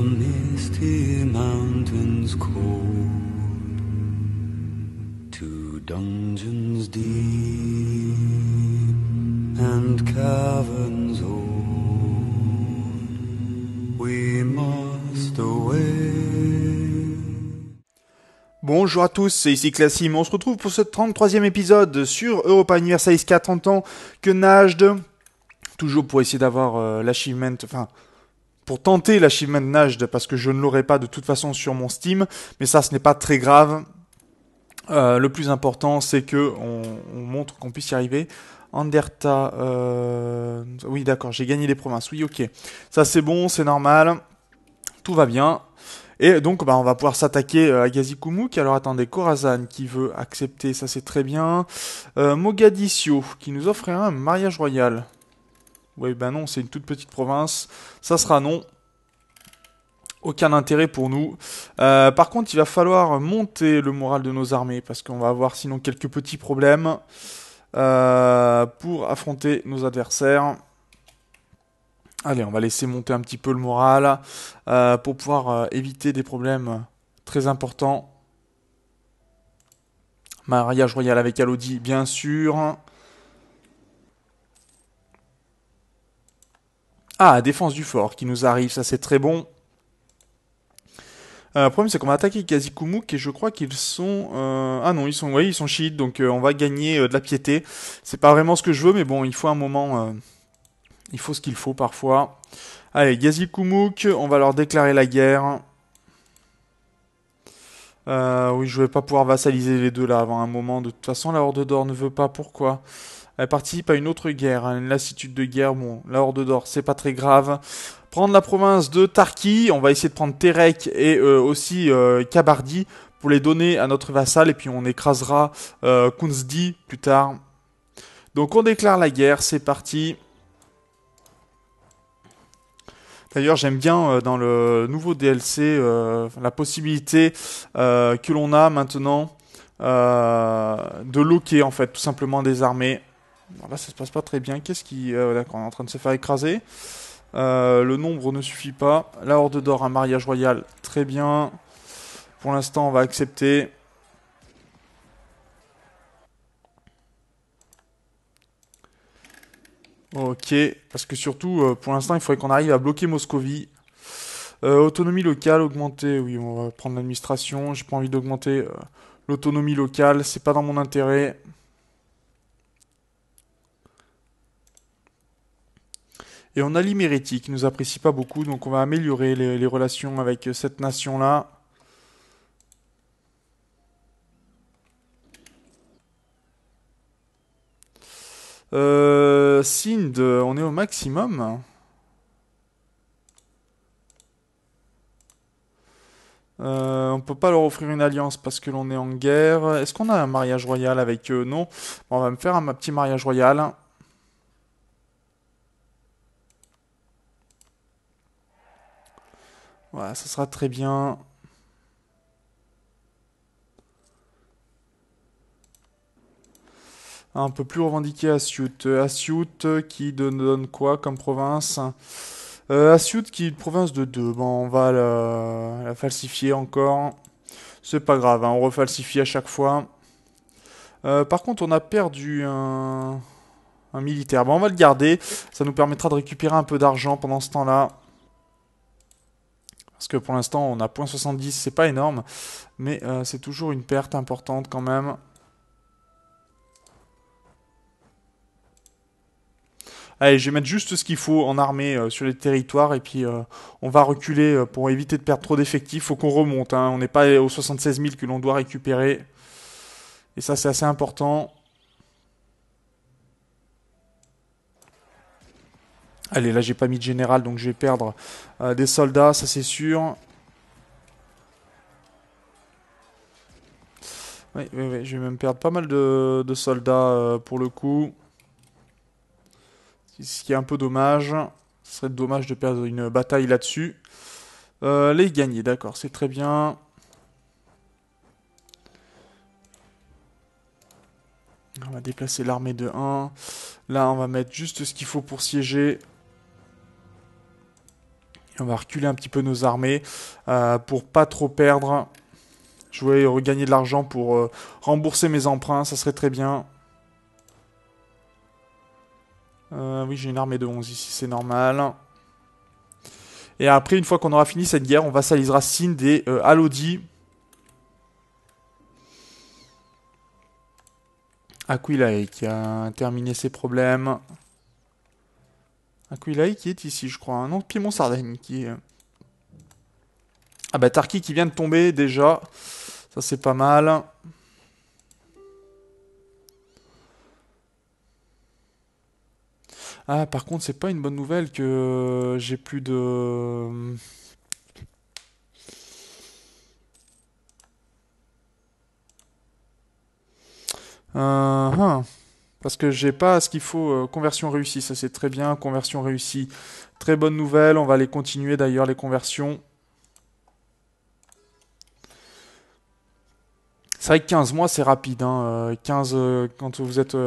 misty mountains cold, to dungeons deep and caverns old, we must away. Bonjour à tous, c'est ici Classim. On se retrouve pour ce 33e épisode sur Europa Universalis 4 30 ans que Najd, toujours pour essayer d'avoir l'achievement, enfin, pour tenter l'achievement Najd, parce que je ne l'aurai pas de toute façon sur mon Steam, mais ça ce n'est pas très grave. Le plus important c'est que on montre qu'on puisse y arriver. Anderta, oui d'accord, j'ai gagné les provinces, oui ok. Ça c'est bon, c'est normal, tout va bien. Et donc, on va pouvoir s'attaquer à Gazikumuk. Alors, attendez, Khorasan qui veut accepter, ça c'est très bien. Mogadiscio qui nous offre un mariage royal. Oui, ben non, c'est une toute petite province. Ça sera non. Aucun intérêt pour nous. Par contre, il va falloir monter le moral de nos armées parce qu'on va avoir sinon quelques petits problèmes pour affronter nos adversaires. Allez, on va laisser monter un petit peu le moral pour pouvoir éviter des problèmes très importants. Mariage royal avec Alodi, bien sûr. Ah, défense du fort qui nous arrive, ça c'est très bon. Le problème c'est qu'on va attaquer Gazikumuk et je crois qu'ils sont... Ah non, ils sont chiites, donc on va gagner de la piété. C'est pas vraiment ce que je veux, mais bon, il faut un moment... il faut ce qu'il faut parfois. Allez, Gazikumuk, on va leur déclarer la guerre. Oui, je vais pas pouvoir vassaliser les deux là avant un moment. De toute façon, la Horde d'Or ne veut pas. Pourquoi? Elle participe à une autre guerre, hein, une lassitude de guerre. Bon, la Horde d'Or, c'est pas très grave. Prendre la province de Tarki. On va essayer de prendre Terek et aussi Kabardi pour les donner à notre vassal. Et puis on écrasera Kunzdi plus tard. Donc on déclare la guerre, c'est parti. D'ailleurs, j'aime bien dans le nouveau DLC la possibilité que l'on a maintenant de loquer en fait tout simplement des armées. Alors là, ça se passe pas très bien. Qu'est-ce qui... d'accord, on est en train de se faire écraser. Le nombre ne suffit pas. La Horde d'Or, un mariage royal, très bien. Pour l'instant, on va accepter. Ok, parce que surtout, pour l'instant, il faudrait qu'on arrive à bloquer Moscovie. Autonomie locale, augmenter, oui, on va prendre l'administration. J'ai pas envie d'augmenter l'autonomie locale, c'est pas dans mon intérêt. Et on a l'Imérétie qui nous apprécie pas beaucoup, donc on va améliorer les relations avec cette nation-là. Sind, on est au maximum. On peut pas leur offrir une alliance parce que l'on est en guerre. Est-ce qu'on a un mariage royal avec eux? Non. Bon, on va me faire un petit mariage royal. Voilà, ça sera très bien. Ah, on peut plus revendiquer Asyut. Asyut qui donne quoi comme province? Asyut qui est une province de 2. Bon, on va la falsifier encore. C'est pas grave, hein, on refalsifie à chaque fois. Par contre, on a perdu un militaire. Bon, on va le garder. Ça nous permettra de récupérer un peu d'argent pendant ce temps-là. Parce que pour l'instant, on a 0.70, c'est pas énorme. Mais c'est toujours une perte importante quand même. Allez, je vais mettre juste ce qu'il faut en armée sur les territoires. Et puis, on va reculer pour éviter de perdre trop d'effectifs. Faut qu'on remonte, hein. On n'est pas aux 76 000 que l'on doit récupérer. Et ça, c'est assez important. Allez, là j'ai pas mis de général, donc je vais perdre des soldats, ça c'est sûr. Oui, je vais même perdre pas mal de soldats pour le coup. Ce qui est un peu dommage. Ce serait dommage de perdre une bataille là-dessus. Les gagner, d'accord, c'est très bien. On va déplacer l'armée de 1. Là, on va mettre juste ce qu'il faut pour siéger. Et on va reculer un petit peu nos armées pour pas trop perdre. Je voulais regagner de l'argent pour rembourser mes emprunts, ça serait très bien. Oui, j'ai une armée de 11 ici, c'est normal. Et après, une fois qu'on aura fini cette guerre, on vassalisera Sind et Alodi. Aquilae qui a terminé ses problèmes. Aquilae qui est ici, je crois. Hein. Non, Piémont-Sardaigne qui est... Ah bah, Tarki qui vient de tomber déjà. Ça, c'est pas mal. Ah, par contre, c'est pas une bonne nouvelle que j'ai plus de... Parce que j'ai pas ce qu'il faut. Conversion réussie, ça c'est très bien. Conversion réussie, très bonne nouvelle. On va les continuer d'ailleurs, les conversions. C'est vrai que 15 mois, c'est rapide. Hein. 15, quand vous êtes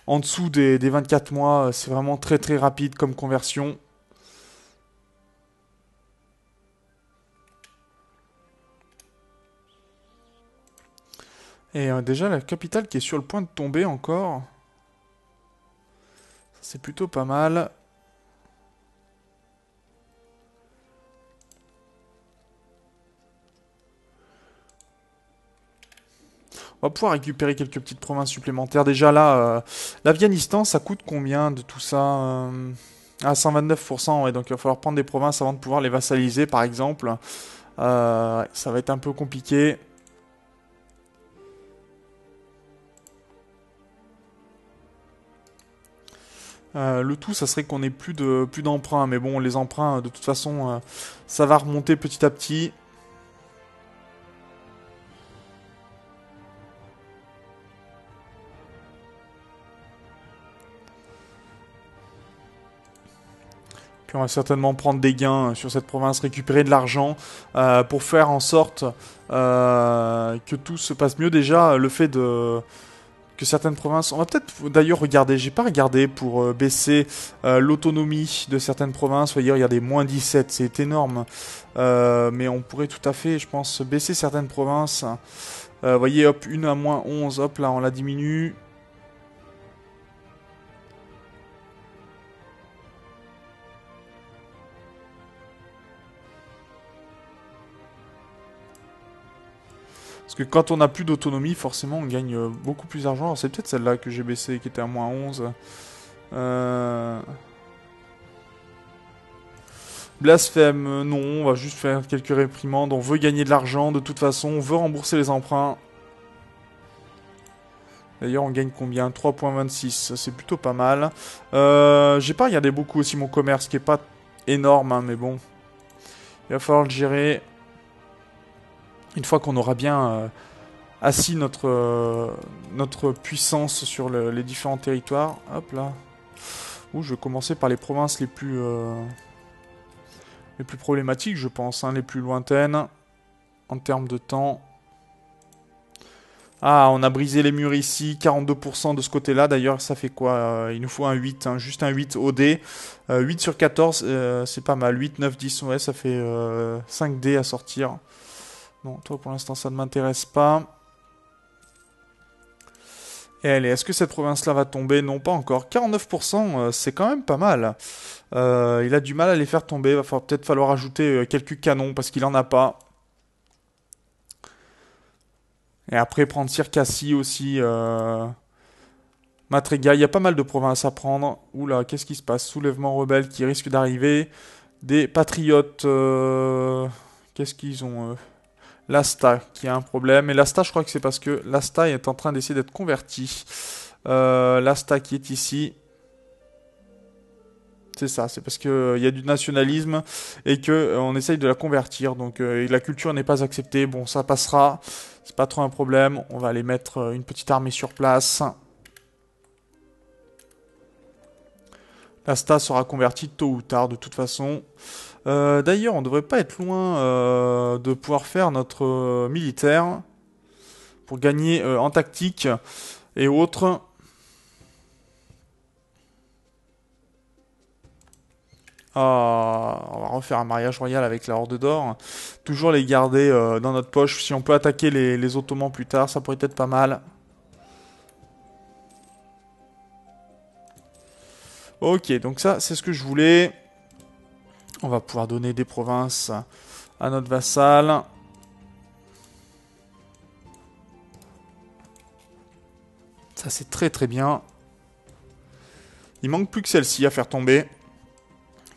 en dessous des 24 mois, c'est vraiment très très rapide comme conversion. Et déjà, la capitale qui est sur le point de tomber encore. C'est plutôt pas mal. On va pouvoir récupérer quelques petites provinces supplémentaires. Déjà là, l'Afghanistan, ça coûte combien de tout ça Ah, 129%, ouais, donc il va falloir prendre des provinces avant de pouvoir les vassaliser, par exemple. Ouais, ça va être un peu compliqué. Le tout, ça serait qu'on ait plus d'emprunts. Mais bon, les emprunts, de toute façon, ça va remonter petit à petit. Puis on va certainement prendre des gains sur cette province, récupérer de l'argent pour faire en sorte que tout se passe mieux. Déjà, le fait que certaines provinces... On va peut-être d'ailleurs regarder, j'ai pas regardé pour baisser l'autonomie de certaines provinces. Vous voyez, regardez, moins 17, c'est énorme. Mais on pourrait tout à fait, je pense, baisser certaines provinces. Vous voyez, hop, une à moins 11, hop, là, on la diminue. Parce que quand on n'a plus d'autonomie, forcément, on gagne beaucoup plus d'argent. Alors c'est peut-être celle-là que j'ai baissée, qui était à moins 11. Blasphème, non, on va juste faire quelques réprimandes. On veut gagner de l'argent, de toute façon, on veut rembourser les emprunts. D'ailleurs, on gagne combien? 3,26, c'est plutôt pas mal. J'ai pas regardé beaucoup aussi mon commerce, qui est pas énorme, hein, mais bon. Il va falloir le gérer. Une fois qu'on aura bien assis notre puissance sur les différents territoires. Hop là. Je vais commencer par les provinces les plus problématiques, je pense, hein, les plus lointaines en termes de temps. Ah, on a brisé les murs ici, 42% de ce côté-là. D'ailleurs, ça fait quoi? Il nous faut un 8, hein, juste un 8 OD. 8 sur 14, c'est pas mal. 8, 9, 10, ouais, ça fait 5 dés à sortir. Non, toi, pour l'instant, ça ne m'intéresse pas. Et allez, est-ce que cette province-là va tomber? Non, pas encore. 49%, c'est quand même pas mal. Il a du mal à les faire tomber. Il va peut-être falloir ajouter quelques canons parce qu'il en a pas. Et après, prendre Circassie aussi. Matrega, il y a pas mal de provinces à prendre. Oula, qu'est-ce qui se passe? Soulèvement rebelle qui risque d'arriver. Des patriotes. Qu'est-ce qu'ils ont L'Asta qui a un problème. Et l'Asta, je crois que c'est parce que l'Asta est en train d'essayer d'être converti. L'Asta qui est ici. C'est ça, c'est parce qu'il y a du nationalisme et qu'on essaye de la convertir. Donc la culture n'est pas acceptée. Bon, ça passera. C'est pas trop un problème. On va aller mettre une petite armée sur place. L'Asta sera convertie tôt ou tard de toute façon. D'ailleurs, on devrait pas être loin de pouvoir faire notre militaire pour gagner en tactique et autres. On va refaire un mariage royal avec la Horde d'Or. Toujours les garder dans notre poche. Si on peut attaquer les Ottomans plus tard, ça pourrait être pas mal. Ok, donc ça, c'est ce que je voulais. On va pouvoir donner des provinces à notre vassal. Ça, c'est très très bien. Il manque plus que celle-ci à faire tomber.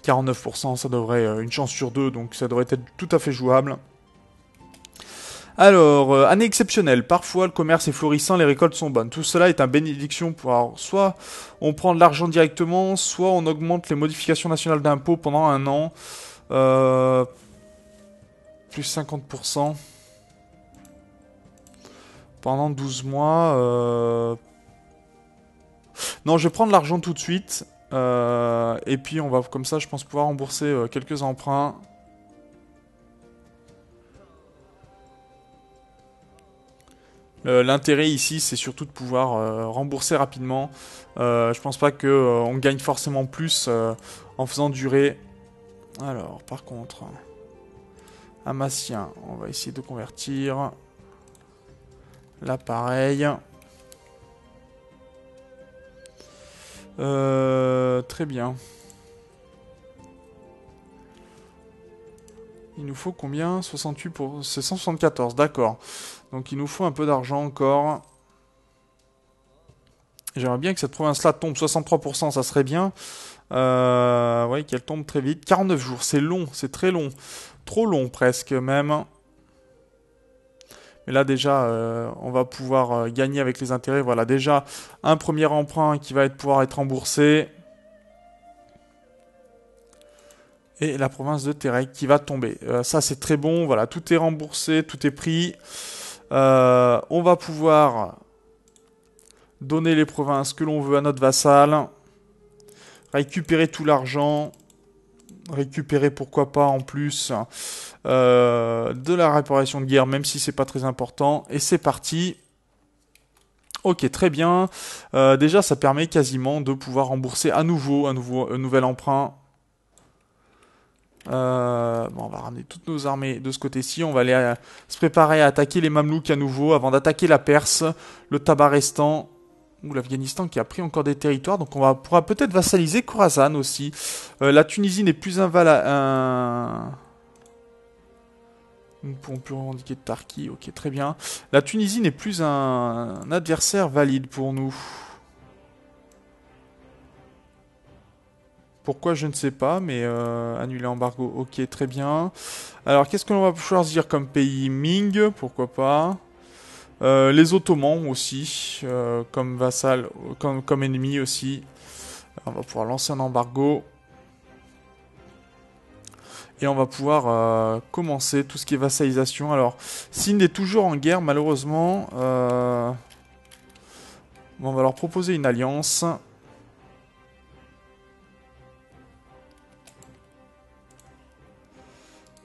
49%, ça devrait... une chance sur deux, donc ça devrait être tout à fait jouable. Alors, année exceptionnelle. Parfois, le commerce est florissant, les récoltes sont bonnes. Tout cela est une bénédiction pour... Alors, soit on prend de l'argent directement, soit on augmente les modifications nationales d'impôts pendant un an. Plus 50%. Pendant 12 mois. Non, je vais prendre l'argent tout de suite. Et puis, on va, comme ça, je pense pouvoir rembourser quelques emprunts. L'intérêt ici, c'est surtout de pouvoir rembourser rapidement. Je pense pas qu'on gagne forcément plus en faisant durer. Alors, par contre, Amassien, on va essayer de convertir. Là, pareil. Très bien. Il nous faut combien? 68 pour... C'est 174, d'accord. Donc il nous faut un peu d'argent encore. J'aimerais bien que cette province-là tombe 63%, ça serait bien. Oui, qu'elle tombe très vite. 49 jours, c'est long, c'est très long. Trop long presque même. Mais là déjà, on va pouvoir gagner avec les intérêts. Voilà, déjà un premier emprunt qui va pouvoir être remboursé. Et la province de Terek qui va tomber. Ça c'est très bon, voilà, tout est remboursé, tout est pris. On va pouvoir donner les provinces que l'on veut à notre vassal. Récupérer tout l'argent. Récupérer pourquoi pas en plus de la réparation de guerre, même si c'est pas très important. Et c'est parti. Ok, très bien. Déjà ça permet quasiment de pouvoir rembourser à nouveau un nouvel emprunt. Bon, on va ramener toutes nos armées de ce côté-ci. On va aller se préparer à attaquer les Mamelouks à nouveau avant d'attaquer la Perse, le Tabarestan ou l'Afghanistan qui a pris encore des territoires. Donc on pourra peut-être vassaliser Khorasan aussi. La Tunisie n'est plus Nous ne pourrons plus revendiquer de Tarki. Ok, très bien. La Tunisie n'est plus un adversaire valide pour nous. Pourquoi, je ne sais pas, mais annuler l'embargo, ok, très bien. Alors, qu'est-ce que l'on va choisir comme pays? Ming, pourquoi pas. Les Ottomans aussi, comme vassal, comme ennemi aussi. On va pouvoir lancer un embargo. Et on va pouvoir commencer tout ce qui est vassalisation. Alors, Sind est toujours en guerre, malheureusement. On va leur proposer une alliance.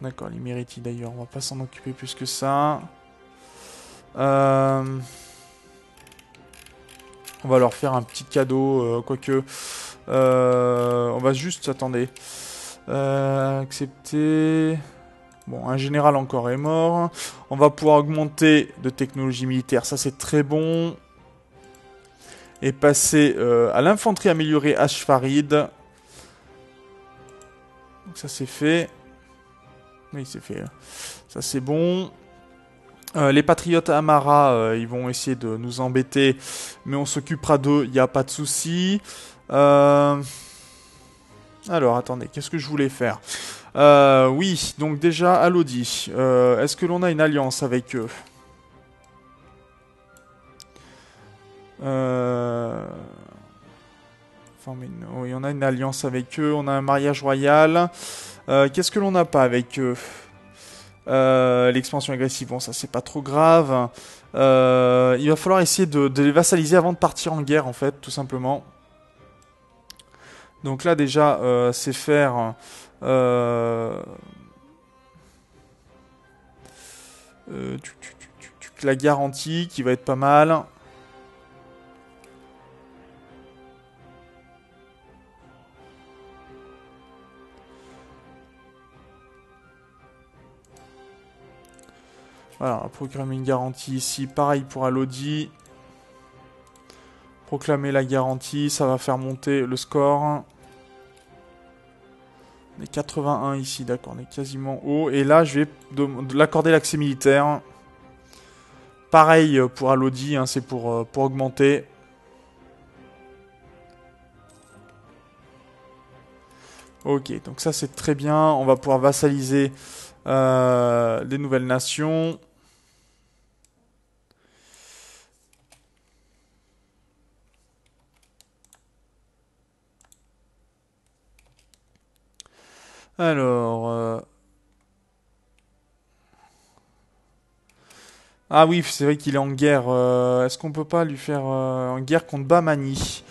D'accord, les Mériti d'ailleurs, on va pas s'en occuper plus que ça. On va leur faire un petit cadeau, quoique... on va juste... Attendez. Accepter... Bon, un général encore est mort. On va pouvoir augmenter de technologie militaire, ça c'est très bon. Et passer à l'infanterie améliorée Ashfarid. Donc ça c'est fait. Oui, c'est fait. Ça, c'est bon. Les patriotes Amara, ils vont essayer de nous embêter. Mais on s'occupera d'eux, il n'y a pas de souci. Alors, attendez, qu'est-ce que je voulais faire? Oui, donc déjà, à Lodi. Est-ce que l'on a une alliance avec eux? Enfin, mais oui, on a une alliance avec eux. On a un mariage royal. Qu'est-ce que l'on n'a pas avec eux? L'expansion agressive, bon ça c'est pas trop grave. Il va falloir essayer de les vassaliser avant de partir en guerre en fait, tout simplement. Donc là déjà c'est faire la garantie qui va être pas mal. Voilà, on va proclamer une garantie ici. Pareil pour Alodi. Proclamer la garantie, ça va faire monter le score. On est 81 ici, d'accord, on est quasiment haut. Et là, je vais l'accorder l'accès militaire. Pareil pour Alodi, hein, c'est pour augmenter. Ok, donc ça c'est très bien. On va pouvoir vassaliser des nouvelles nations. Alors... Ah oui, c'est vrai qu'il est en guerre. Est-ce qu'on peut pas lui faire en guerre contre Bamani?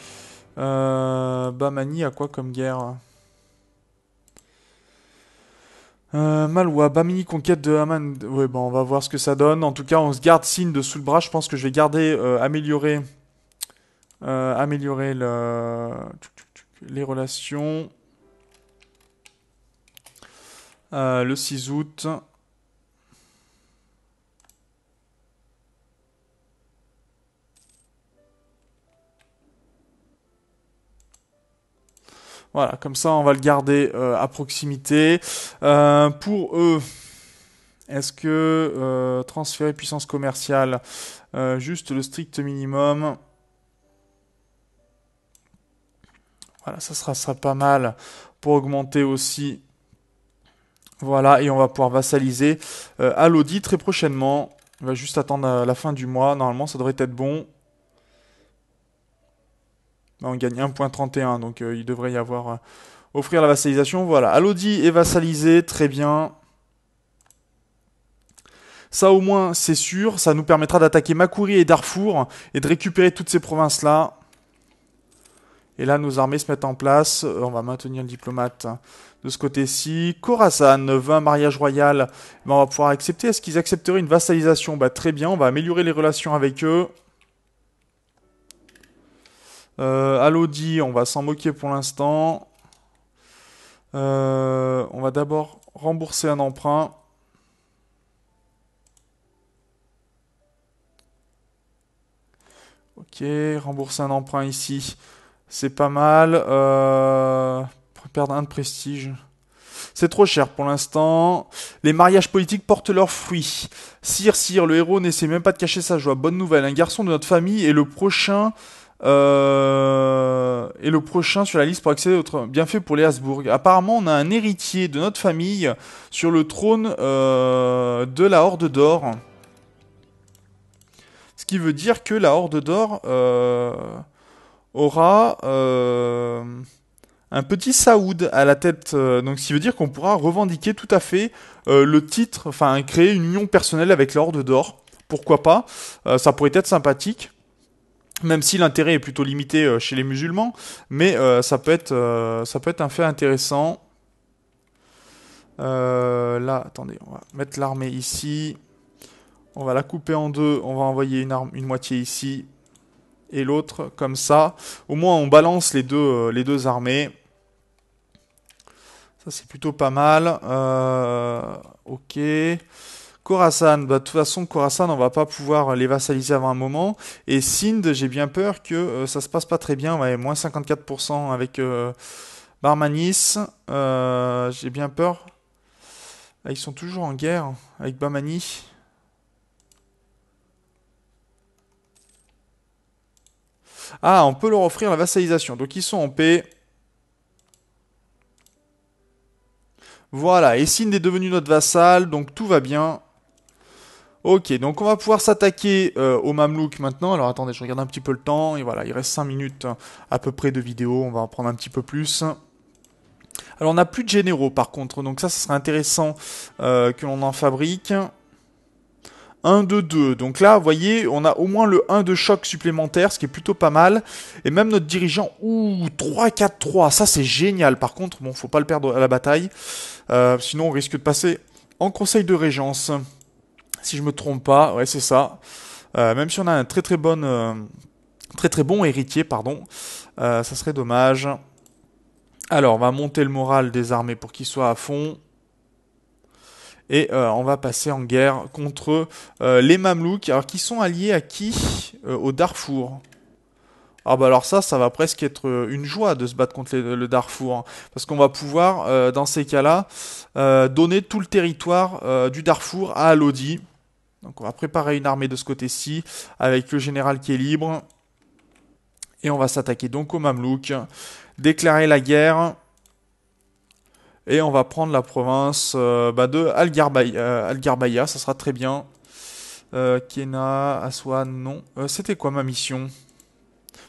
Bamani a quoi comme guerre? Maloua, Bamini, conquête de Haman. Ouais, bon, on va voir ce que ça donne. En tout cas, on se garde signe de sous le bras. Je pense que je vais garder, améliorer les relations. Le 6 août. Voilà, comme ça, on va le garder à proximité. Pour eux, est-ce que transférer puissance commerciale, juste le strict minimum. Voilà, ça sera pas mal pour augmenter aussi. Voilà, et on va pouvoir vassaliser Alodi très prochainement. On va juste attendre la fin du mois. Normalement, ça devrait être bon. On gagne 1.31, donc il devrait y avoir... offrir la vassalisation, voilà. Alodi est vassalisé, très bien. Ça au moins, c'est sûr. Ça nous permettra d'attaquer Makuri et Darfour et de récupérer toutes ces provinces-là. Et là, nos armées se mettent en place. On va maintenir le diplomate de ce côté-ci. Khorasan veut un mariage royal. Ben, on va pouvoir accepter. Est-ce qu'ils accepteraient une vassalisation? Bah, très bien, on va améliorer les relations avec eux. Alodi, on va s'en moquer pour l'instant. On va d'abord rembourser un emprunt. Ok, rembourser un emprunt ici. C'est pas mal. Perdre un de prestige. C'est trop cher pour l'instant. Les mariages politiques portent leurs fruits. Sire, le héros n'essaie même pas de cacher sa joie. Bonne nouvelle, un garçon de notre famille est le prochain sur la liste pour accéder au trône. Bien fait pour les Habsbourg. Apparemment, on a un héritier de notre famille sur le trône de la Horde d'Or. Ce qui veut dire que la Horde d'Or aura un petit Saoud à la tête. Donc, ce qui veut dire qu'on pourra revendiquer tout à fait le titre, enfin, créer une union personnelle avec la Horde d'Or. Pourquoi pas? Ça pourrait être sympathique. Même si l'intérêt est plutôt limité chez les musulmans, mais ça peut être un fait intéressant. Là, attendez, on va mettre l'armée ici. On va la couper en deux. On va envoyer une moitié ici et l'autre comme ça. Au moins, on balance les deux armées. Ça, c'est plutôt pas mal. Ok. Khorasan, bah, de toute façon, Khorasan, on va pas pouvoir les vassaliser avant un moment. Et Sind, j'ai bien peur que ça se passe pas très bien. Ouais, moins 54% avec Barmanis. J'ai bien peur. Là, ils sont toujours en guerre avec Bamani. Ah, on peut leur offrir la vassalisation. Donc, ils sont en paix. Voilà, et Sind est devenu notre vassal, donc tout va bien. Ok, donc on va pouvoir s'attaquer aux Mamelouks maintenant. Alors attendez, je regarde un petit peu le temps. Et voilà, il reste 5 minutes à peu près de vidéo. On va en prendre un petit peu plus. Alors on n'a plus de généraux par contre. Donc ça serait intéressant que l'on en fabrique. 1, 2, 2. Donc là, vous voyez, on a au moins le 1 de choc supplémentaire, ce qui est plutôt pas mal. Et même notre dirigeant, 3, 4, 3. Ça c'est génial. Par contre, bon, faut pas le perdre à la bataille. Sinon on risque de passer en conseil de régence. Si je me trompe pas, ouais c'est ça. Même si on a un très très bon héritier, pardon, ça serait dommage. Alors, on va monter le moral des armées pour qu'ils soient à fond. Et on va passer en guerre contre les Mamelouks, alors qui sont alliés à qui? Au Darfour. Ah bah alors ça va presque être une joie de se battre contre le Darfour, hein, parce qu'on va pouvoir, dans ces cas-là, donner tout le territoire du Darfour à Lodi. Donc on va préparer une armée de ce côté-ci, avec le général qui est libre. Et on va s'attaquer donc aux Mamelouks, déclarer la guerre, et on va prendre la province de Al-Garbaya, ça sera très bien. Kena, Aswan, non. C'était quoi ma mission?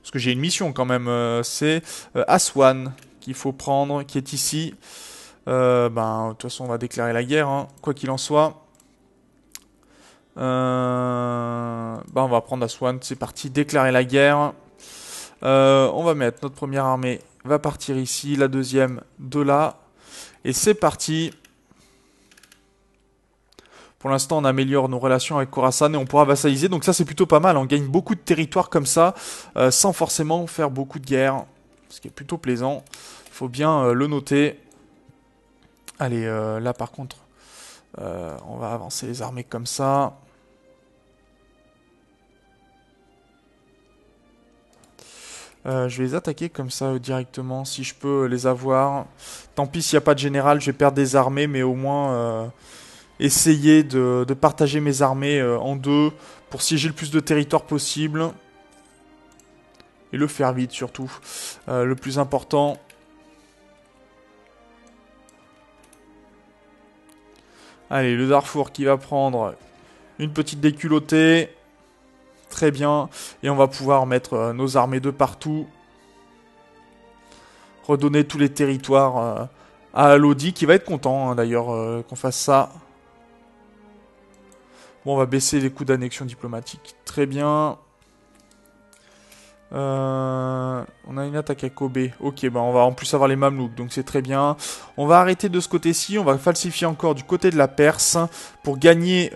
Parce que j'ai une mission quand même, c'est Aswan qu'il faut prendre, qui est ici. De toute façon, on va déclarer la guerre, hein, quoi qu'il en soit. On va prendre Aswan, c'est parti, déclarer la guerre. On va mettre notre première armée, va partir ici, la deuxième de là. Et c'est parti. Pour l'instant, on améliore nos relations avec Khorasan et on pourra vassaliser. Donc ça, c'est plutôt pas mal. On gagne beaucoup de territoire comme ça, sans forcément faire beaucoup de guerre. Ce qui est plutôt plaisant. Il faut bien le noter. Allez, là par contre, on va avancer les armées comme ça. Je vais les attaquer comme ça directement, si je peux les avoir. Tant pis s'il n'y a pas de général, je vais perdre des armées, mais au moins essayer de partager mes armées en deux pour siéger le plus de territoire possible. Et le faire vite surtout, le plus important. Allez, le Darfour qui va prendre une petite déculottée. Très bien. Et on va pouvoir mettre nos armées de partout. Redonner tous les territoires à Lodi, qui va être content hein, d'ailleurs qu'on fasse ça. Bon, on va baisser les coûts d'annexion diplomatique. Très bien. On a une attaque à Kobe. Ok, on va en plus avoir les Mamelouks, donc c'est très bien. On va arrêter de ce côté-ci. On va falsifier encore du côté de la Perse pour gagner...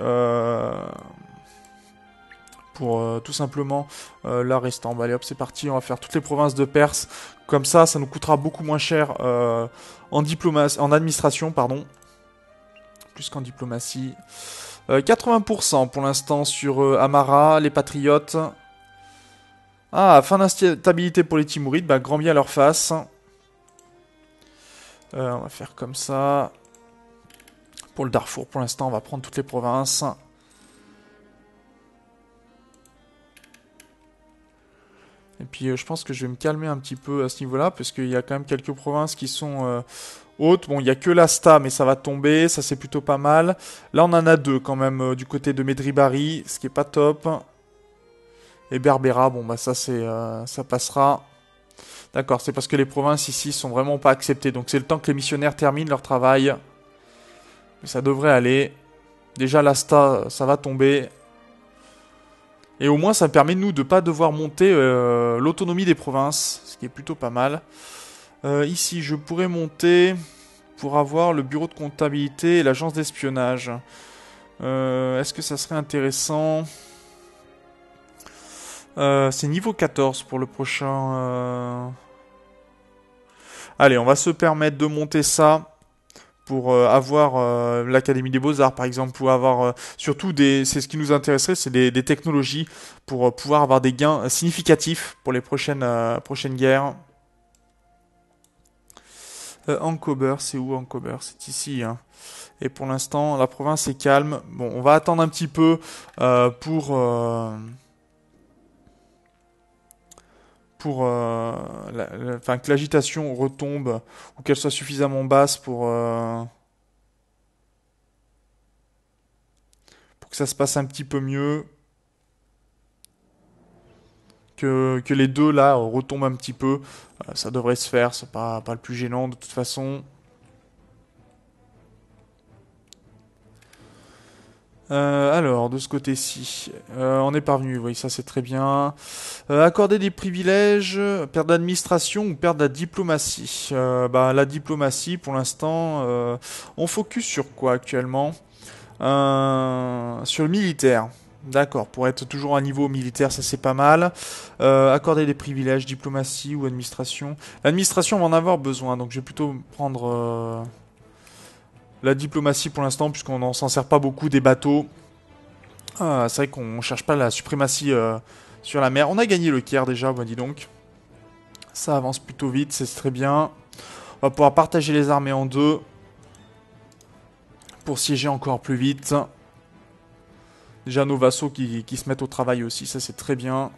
pour tout simplement la restant. Allez hop, c'est parti, on va faire toutes les provinces de Perse. Comme ça nous coûtera beaucoup moins cher en administration, pardon. Plus qu'en diplomatie. 80% pour l'instant sur Amara, les Patriotes. Ah, fin d'instabilité pour les Timourides, grand bien leur face. On va faire comme ça. Pour le Darfour, pour l'instant, on va prendre toutes les provinces. Et puis je pense que je vais me calmer un petit peu à ce niveau-là, parce qu'il y a quand même quelques provinces qui sont hautes. Bon, il n'y a que l'Asta, mais ça va tomber, ça c'est plutôt pas mal. Là, on en a deux quand même du côté de Medribari, ce qui est pas top. Et Berbera, ça ça passera. D'accord, c'est parce que les provinces ici sont vraiment pas acceptées. Donc c'est le temps que les missionnaires terminent leur travail. Mais ça devrait aller. Déjà l'Asta, ça va tomber. Et au moins, ça me permet, nous, de ne pas devoir monter l'autonomie des provinces, ce qui est plutôt pas mal. Ici, je pourrais monter pour avoir le bureau de comptabilité et l'agence d'espionnage. Est-ce que ça serait intéressant? C'est niveau 14 pour le prochain... Allez, on va se permettre de monter ça. Pour avoir l'Académie des Beaux-Arts, par exemple, pour avoir surtout c'est ce qui nous intéresserait, c'est des technologies pour pouvoir avoir des gains significatifs pour les prochaines guerres. Ankober, c'est où Ankober? C'est ici. Hein. Et pour l'instant, la province est calme. Bon, on va attendre un petit peu pour que l'agitation retombe ou qu'elle soit suffisamment basse pour que ça se passe un petit peu mieux, que les deux là retombent un petit peu. Ça devrait se faire, c'est pas le plus gênant de toute façon. Alors, de ce côté-ci, on est parvenu, oui, ça c'est très bien. Accorder des privilèges, perdre l'administration ou perdre la diplomatie. La diplomatie, pour l'instant, on focus sur quoi actuellement? Sur le militaire. D'accord, pour être toujours à un niveau militaire, ça c'est pas mal. Accorder des privilèges, diplomatie ou administration. L'administration va en avoir besoin, donc je vais plutôt prendre... la diplomatie pour l'instant, puisqu'on n'en s'en sert pas beaucoup des bateaux. C'est vrai qu'on cherche pas la suprématie sur la mer. On a gagné le Caire déjà, bah dis donc. Ça avance plutôt vite, c'est très bien. On va pouvoir partager les armées en deux. Pour siéger encore plus vite. Déjà nos vassaux qui se mettent au travail aussi, ça c'est très bien.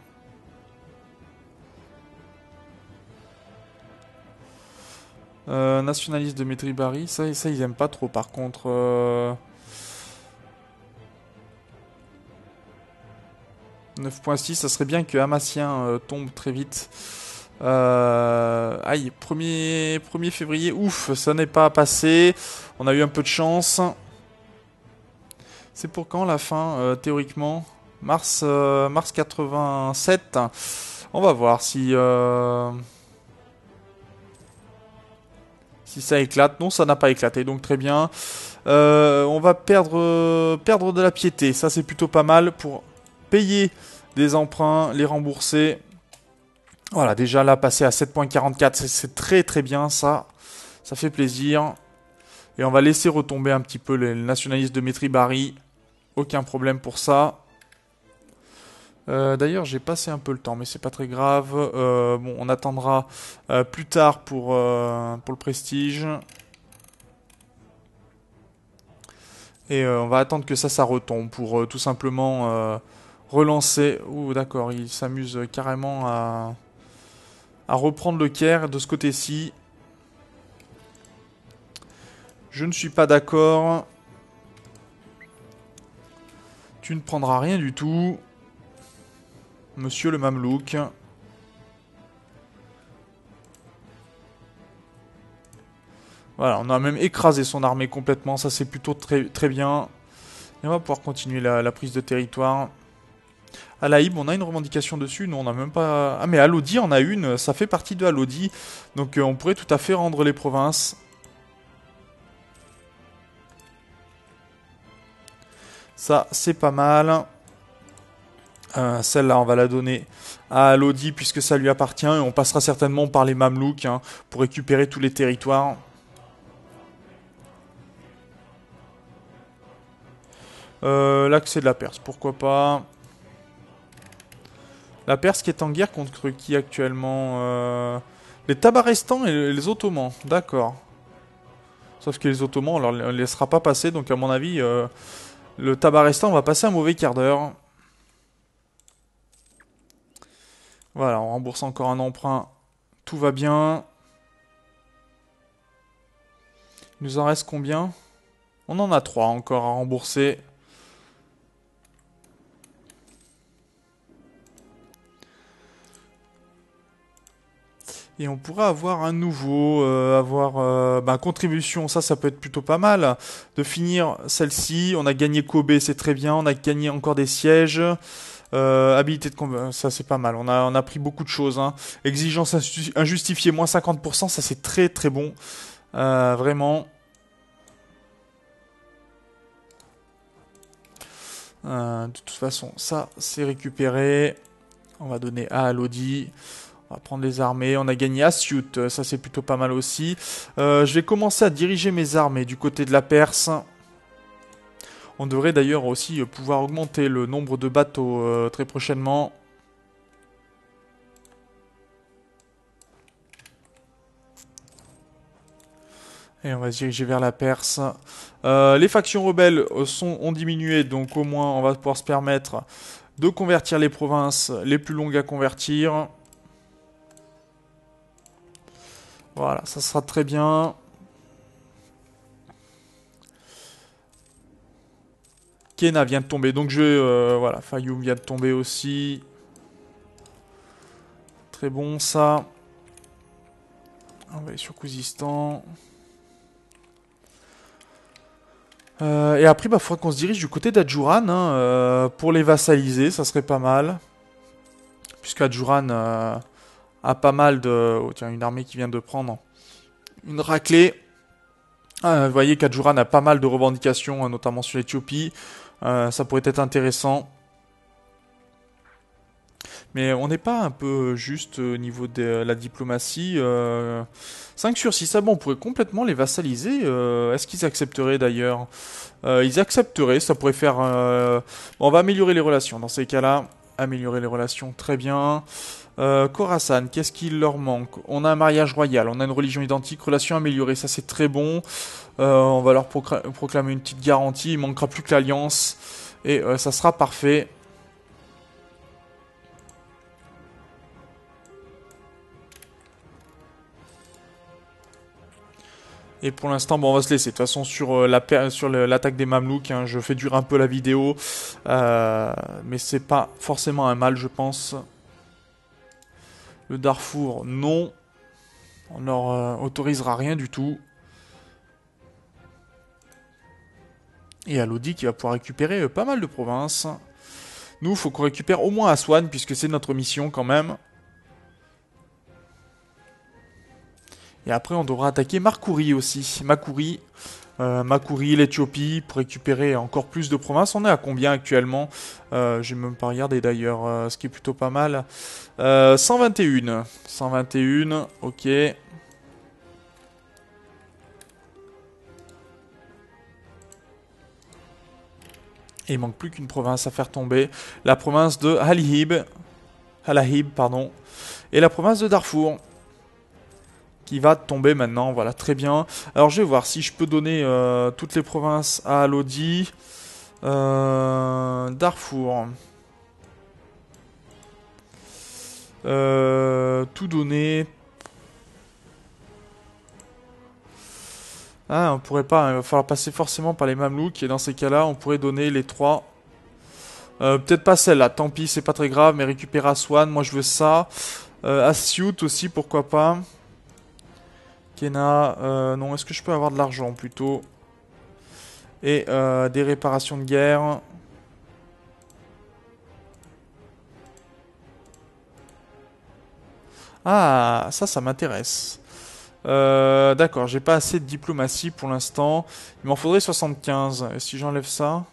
Nationaliste de Métribari, ça ils aiment pas trop par contre. 9.6, ça serait bien que Hamassien tombe très vite. Aïe, 1er février, ouf, ça n'est pas passé. On a eu un peu de chance. C'est pour quand la fin, théoriquement? Mars 87. On va voir si ça éclate. Non, ça n'a pas éclaté, donc très bien. On va perdre de la piété. Ça, c'est plutôt pas mal pour payer des emprunts, les rembourser. Voilà, déjà là, passer à 7.44, c'est très très bien, ça. Ça fait plaisir. Et on va laisser retomber un petit peu les nationalistes de Métribari. Aucun problème pour ça. D'ailleurs, j'ai passé un peu le temps, mais c'est pas très grave. Bon, on attendra plus tard pour le prestige. Et on va attendre que ça retombe pour tout simplement relancer. Ouh, d'accord, il s'amuse carrément à reprendre le Caire de ce côté-ci. Je ne suis pas d'accord. Tu ne prendras rien du tout. Monsieur le Mamelouk. Voilà, on a même écrasé son armée complètement. Ça, c'est plutôt très, très bien. Et on va pouvoir continuer la prise de territoire. À Laïb, on a une revendication dessus. Non, on n'a même pas... Ah, mais à Lodi, on a une. Ça fait partie de Lodi. Donc, on pourrait tout à fait rendre les provinces. Ça, c'est pas mal. Celle-là, on va la donner à Lodi puisque ça lui appartient. Et on passera certainement par les Mamelouks pour récupérer tous les territoires. L'accès de la Perse, pourquoi pas. La Perse qui est en guerre contre qui actuellement les Tabarestans et les Ottomans, d'accord. Sauf que les Ottomans, on ne les laissera pas passer, donc à mon avis, le Tabarestan va passer un mauvais quart d'heure. Voilà, on rembourse encore un emprunt, tout va bien. Il nous en reste combien? On en a 3 encore à rembourser. Et on pourra avoir un nouveau, contribution, ça peut être plutôt pas mal. De finir celle-ci, on a gagné Kobe, c'est très bien, on a gagné encore des sièges. Habilité de combat, ça c'est pas mal, on a pris beaucoup de choses. Exigence injustifiée, moins 50%, ça c'est très très bon. Vraiment. De toute façon, ça c'est récupéré. On va donner à Lodi. On va prendre les armées. On a gagné Asyut. Ça, c'est plutôt pas mal aussi. Je vais commencer à diriger mes armées du côté de la Perse. On devrait d'ailleurs aussi pouvoir augmenter le nombre de bateaux très prochainement. Et on va se diriger vers la Perse. Les factions rebelles ont diminué. Donc au moins, on va pouvoir se permettre de convertir les provinces les plus longues à convertir. Voilà, ça sera très bien. Kena vient de tomber, donc voilà, Fayoum vient de tomber aussi. Très bon, ça. On va aller sur Kouzistan. Et après, faudra qu'on se dirige du côté d'Adjouran pour les vassaliser, ça serait pas mal. Puisqu'Adjouran a pas mal de... Oh tiens, une armée qui vient de prendre une raclée. Vous voyez qu'Adjouran a pas mal de revendications, notamment sur l'Éthiopie. Ça pourrait être intéressant. Mais on n'est pas un peu juste au niveau de la diplomatie 5 sur 6, ah bon, on pourrait complètement les vassaliser. Est-ce qu'ils accepteraient d'ailleurs? Ils accepteraient, ça pourrait faire... Bon, on va améliorer les relations dans ces cas-là. Améliorer les relations, très bien. Khorasan, qu'est-ce qu'il leur manque? On a un mariage royal, on a une religion identique, relations améliorées, ça c'est très bon. On va leur proclamer une petite garantie, il manquera plus que l'alliance. Et ça sera parfait. Et pour l'instant, bon, on va se laisser. De toute façon, sur l'attaque des Mamelouks, hein, je fais durer un peu la vidéo. Mais c'est pas forcément un mal, je pense. Le Darfour, non. On leur autorisera rien du tout. Et Lodi qui va pouvoir récupérer pas mal de provinces. Nous, il faut qu'on récupère au moins Aswan, puisque c'est notre mission quand même. Et après, on devra attaquer Markouri aussi. Makuri, l'Éthiopie, pour récupérer encore plus de provinces. On est à combien actuellement? J'ai même pas regardé d'ailleurs, ce qui est plutôt pas mal. 121. 121, ok. Et il manque plus qu'une province à faire tomber. La province de Halahib, pardon. Et la province de Darfour. Qui va tomber maintenant, voilà, très bien. Alors je vais voir si je peux donner toutes les provinces à Lodi. Darfour. Tout donner. Ah, on pourrait pas, il va falloir passer forcément par les Mamelouks. Et dans ces cas-là, on pourrait donner les 3. Peut-être pas celle-là, tant pis, c'est pas très grave. Mais récupérer Aswan, moi je veux ça. Asyut aussi, pourquoi pas. Kena, non, est-ce que je peux avoir de l'argent plutôt? Et des réparations de guerre. Ah, ça m'intéresse. D'accord, j'ai pas assez de diplomatie pour l'instant. Il m'en faudrait 75. Et si j'enlève ça?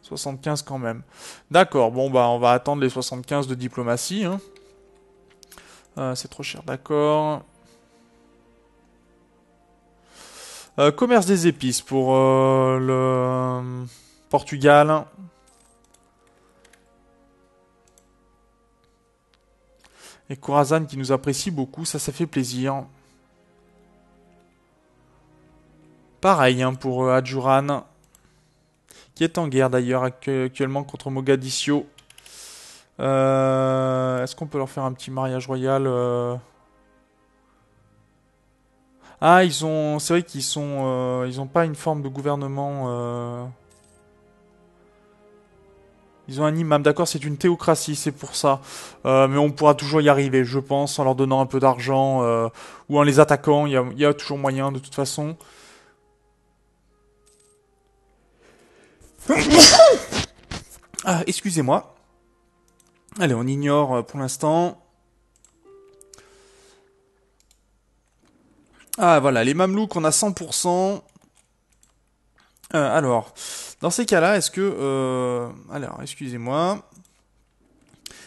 « 75 quand même. D'accord, bon bah on va attendre les 75 de diplomatie. Hein. C'est trop cher, d'accord. Commerce des épices pour le Portugal. Et Khorasan qui nous apprécie beaucoup, ça fait plaisir. Pareil hein, pour Adjuran. Qui est en guerre d'ailleurs actuellement contre Mogadiscio. Est-ce qu'on peut leur faire un petit mariage royal Ah, c'est vrai qu'ils sont, ils ont pas une forme de gouvernement. Ils ont un imam, d'accord, c'est une théocratie, c'est pour ça. Mais on pourra toujours y arriver, je pense, en leur donnant un peu d'argent ou en les attaquant. Il y a toujours moyen de toute façon. Ah, excusez-moi. Allez, on ignore pour l'instant. Ah, voilà, les Mamelouks, on a 100%. Alors, dans ces cas-là, est-ce que... alors, excusez-moi.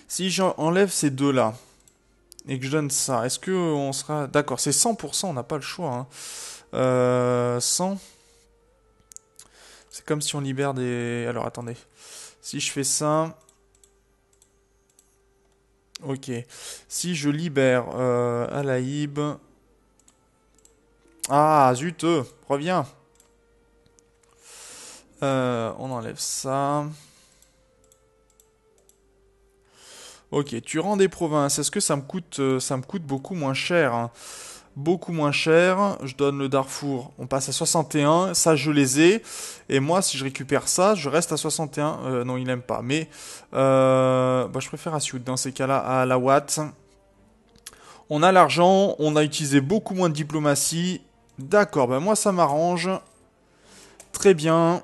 Si j'enlève ces deux-là, et que je donne ça, est-ce que on sera... D'accord, c'est 100%, on n'a pas le choix. Hein. 100... C'est comme si on libère des... Alors, attendez. Si je fais ça... Ok. Si je libère Alaïb... Ah, zut, reviens. On enlève ça. Ok, tu rends des provinces. Est-ce que ça me coûte beaucoup moins cher hein. Beaucoup moins cher. Je donne le Darfour. On passe à 61. Ça, je les ai. Et moi, si je récupère ça, je reste à 61. Non, il n'aime pas. Mais je préfère Asyut dans ces cas-là à Alawat. On a l'argent. On a utilisé beaucoup moins de diplomatie. D'accord, ben moi, ça m'arrange. Très bien.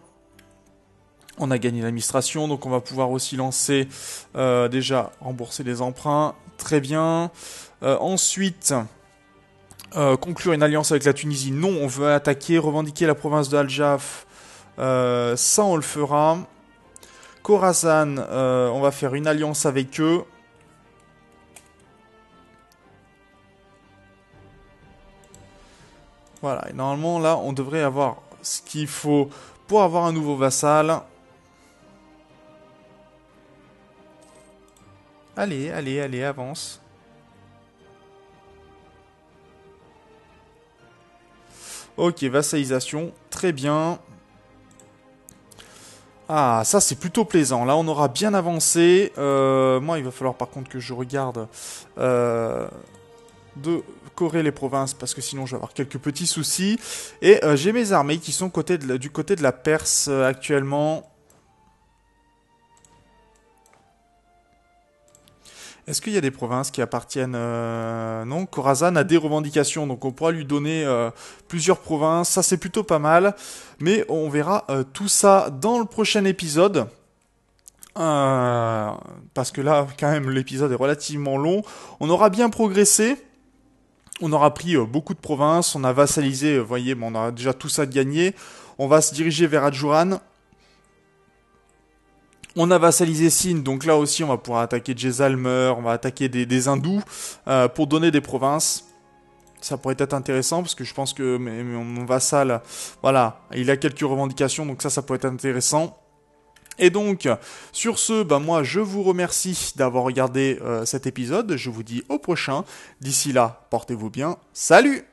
On a gagné l'administration, donc on va pouvoir aussi lancer, déjà, rembourser les emprunts. Très bien. Ensuite, conclure une alliance avec la Tunisie. Non, on veut attaquer, revendiquer la province de Al-Jaf. Ça, on le fera. Khorasan, on va faire une alliance avec eux. Voilà, et normalement, là, on devrait avoir ce qu'il faut pour avoir un nouveau vassal. Allez, allez, allez, avance. Ok, vassalisation, très bien. Ah, ça c'est plutôt plaisant. Là, on aura bien avancé. Moi, il va falloir par contre que je regarde de corer les provinces parce que sinon je vais avoir quelques petits soucis. Et j'ai mes armées qui sont du côté de la Perse actuellement. Est-ce qu'il y a des provinces qui appartiennent Non, Khorasan a des revendications, donc on pourra lui donner plusieurs provinces. Ça, c'est plutôt pas mal. Mais on verra tout ça dans le prochain épisode. Parce que là, quand même, l'épisode est relativement long. On aura bien progressé. On aura pris beaucoup de provinces. On a vassalisé, vous voyez, bon, on a déjà tout ça de gagné. On va se diriger vers Adjuran. On a vassalisé Sind, donc là aussi on va pouvoir attaquer Jezalmer, on va attaquer des hindous pour donner des provinces. Ça pourrait être intéressant parce que je pense que mon vassal, voilà, il a quelques revendications, donc ça pourrait être intéressant. Et donc, sur ce, moi je vous remercie d'avoir regardé cet épisode, je vous dis au prochain. D'ici là, portez-vous bien, salut!